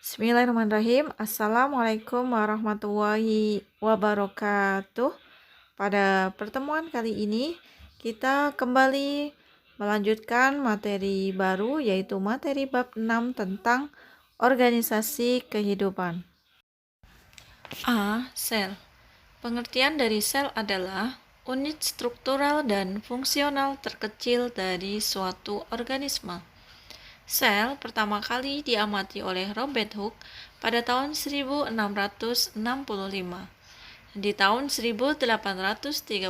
Bismillahirrahmanirrahim. Assalamualaikum warahmatullahi wabarakatuh. Pada pertemuan kali ini, kita kembali melanjutkan materi baru, yaitu materi bab 6 tentang organisasi kehidupan. A. Sel. Pengertian dari sel adalah unit struktural dan fungsional terkecil dari suatu organisme. Sel pertama kali diamati oleh Robert Hooke pada tahun 1665. Di tahun 1839,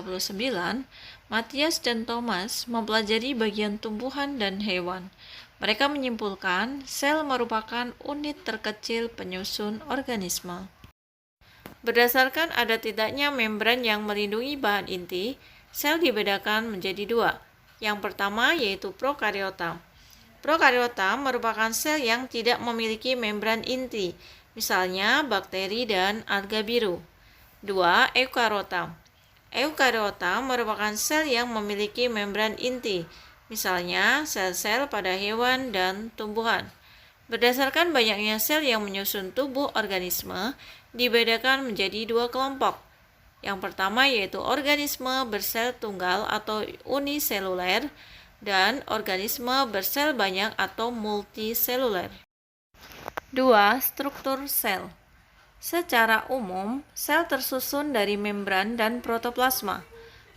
Matthias dan Thomas mempelajari bagian tumbuhan dan hewan. Mereka menyimpulkan sel merupakan unit terkecil penyusun organisme. Berdasarkan ada tidaknya membran yang melindungi bahan inti, sel dibedakan menjadi dua. Yang pertama yaitu prokariota. Prokariota merupakan sel yang tidak memiliki membran inti, misalnya bakteri dan alga biru. 2. Eukariota. Eukariota merupakan sel yang memiliki membran inti, misalnya sel-sel pada hewan dan tumbuhan. Berdasarkan banyaknya sel yang menyusun tubuh organisme, dibedakan menjadi dua kelompok. Yang pertama yaitu organisme bersel tunggal atau uniseluler, dan organisme bersel banyak atau multiseluler. 2. Struktur sel. Secara umum, sel tersusun dari membran dan protoplasma.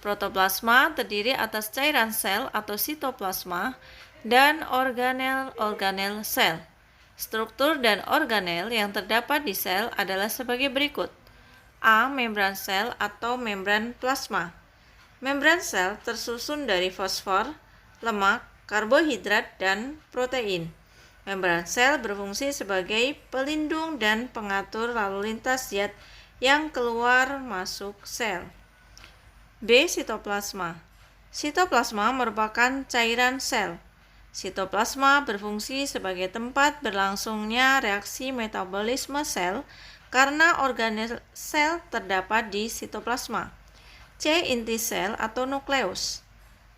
Protoplasma terdiri atas cairan sel atau sitoplasma dan organel-organel sel. Struktur dan organel yang terdapat di sel adalah sebagai berikut. A. Membran sel atau membran plasma. Membran sel tersusun dari fosfor, lemak, karbohidrat, dan protein. Membran sel berfungsi sebagai pelindung dan pengatur lalu lintas zat yang keluar masuk sel. B. Sitoplasma. Sitoplasma merupakan cairan sel. Sitoplasma berfungsi sebagai tempat berlangsungnya reaksi metabolisme sel karena organel sel terdapat di sitoplasma. C. Inti sel atau nukleus.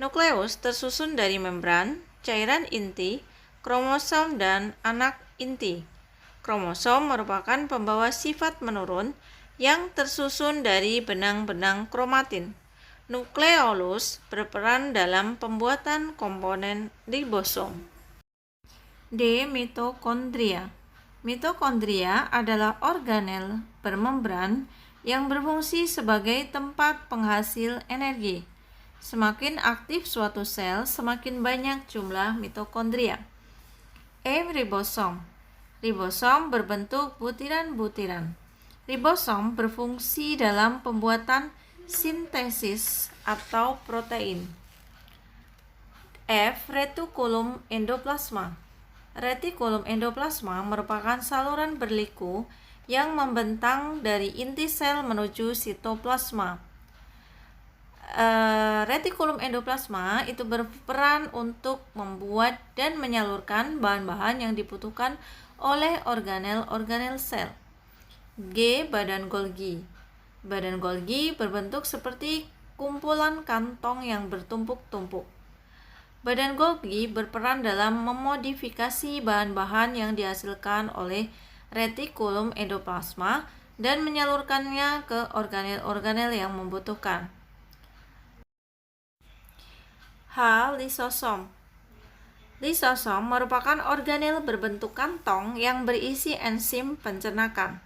Nukleus tersusun dari membran, cairan inti, kromosom, dan anak inti. Kromosom merupakan pembawa sifat menurun yang tersusun dari benang-benang kromatin. Nukleolus berperan dalam pembuatan komponen ribosom. D. Mitokondria. Mitokondria adalah organel bermembran yang berfungsi sebagai tempat penghasil energi. Semakin aktif suatu sel, semakin banyak jumlah mitokondria. E. Ribosom. Ribosom berbentuk butiran-butiran. Ribosom berfungsi dalam pembuatan sintesis atau protein. F. Retikulum endoplasma. Retikulum endoplasma merupakan saluran berliku yang membentang dari inti sel menuju sitoplasma. Retikulum endoplasma itu berperan untuk membuat dan menyalurkan bahan-bahan yang dibutuhkan oleh organel-organel sel. G. Badan Golgi. Badan Golgi berbentuk seperti kumpulan kantong yang bertumpuk-tumpuk. Badan Golgi berperan dalam memodifikasi bahan-bahan yang dihasilkan oleh retikulum endoplasma dan menyalurkannya ke organel-organel yang membutuhkan. H. Lisosom. Lisosom merupakan organel berbentuk kantong yang berisi enzim pencernakan.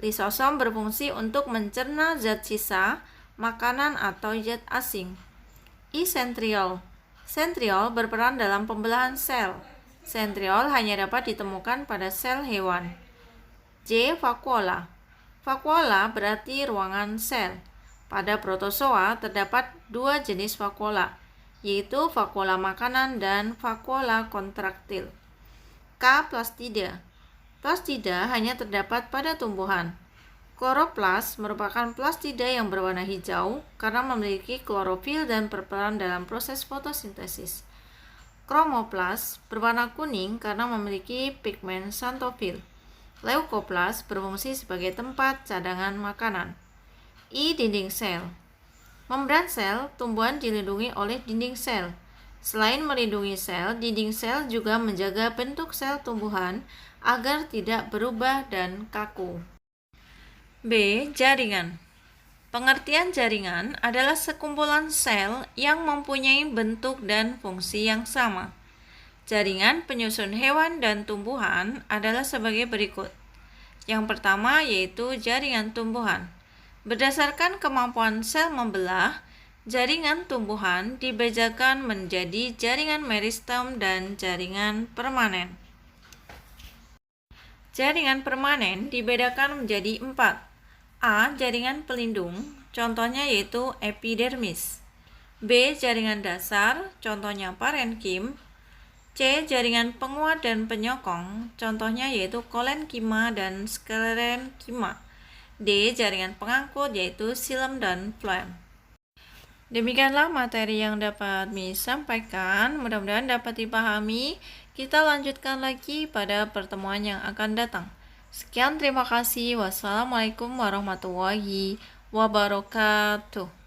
Lisosom berfungsi untuk mencerna zat sisa, makanan atau zat asing. I. Sentriol. Sentriol berperan dalam pembelahan sel. Sentriol hanya dapat ditemukan pada sel hewan. J. Vakuola. Vakuola berarti ruangan sel. Pada protozoa terdapat dua jenis vakuola, yaitu vakuola makanan dan vakuola kontraktil. K. Plastida. Plastida hanya terdapat pada tumbuhan. Kloroplas merupakan plastida yang berwarna hijau karena memiliki klorofil dan berperan dalam proses fotosintesis. Kromoplas berwarna kuning karena memiliki pigmen xanthofil. Leukoplas berfungsi sebagai tempat cadangan makanan. I. Dinding sel. Membran sel tumbuhan dilindungi oleh dinding sel. Selain melindungi sel, dinding sel juga menjaga bentuk sel tumbuhan agar tidak berubah dan kaku. B. Jaringan. Pengertian jaringan adalah sekumpulan sel yang mempunyai bentuk dan fungsi yang sama. Jaringan penyusun hewan dan tumbuhan adalah sebagai berikut. Yang pertama yaitu jaringan tumbuhan. Berdasarkan kemampuan sel membelah, jaringan tumbuhan dibedakan menjadi jaringan meristem dan jaringan permanen. Jaringan permanen dibedakan menjadi 4. A. Jaringan pelindung, contohnya yaitu epidermis. B. Jaringan dasar, contohnya parenkim. C. Jaringan penguat dan penyokong, contohnya yaitu kolenkima dan sklerenkima. D. Jaringan pengangkut yaitu xilem dan phloem. Demikianlah materi yang dapat Mi sampaikan, mudah-mudahan dapat dipahami. Kita lanjutkan lagi pada pertemuan yang akan datang. Sekian, terima kasih. Wassalamualaikum warahmatullahi wabarakatuh.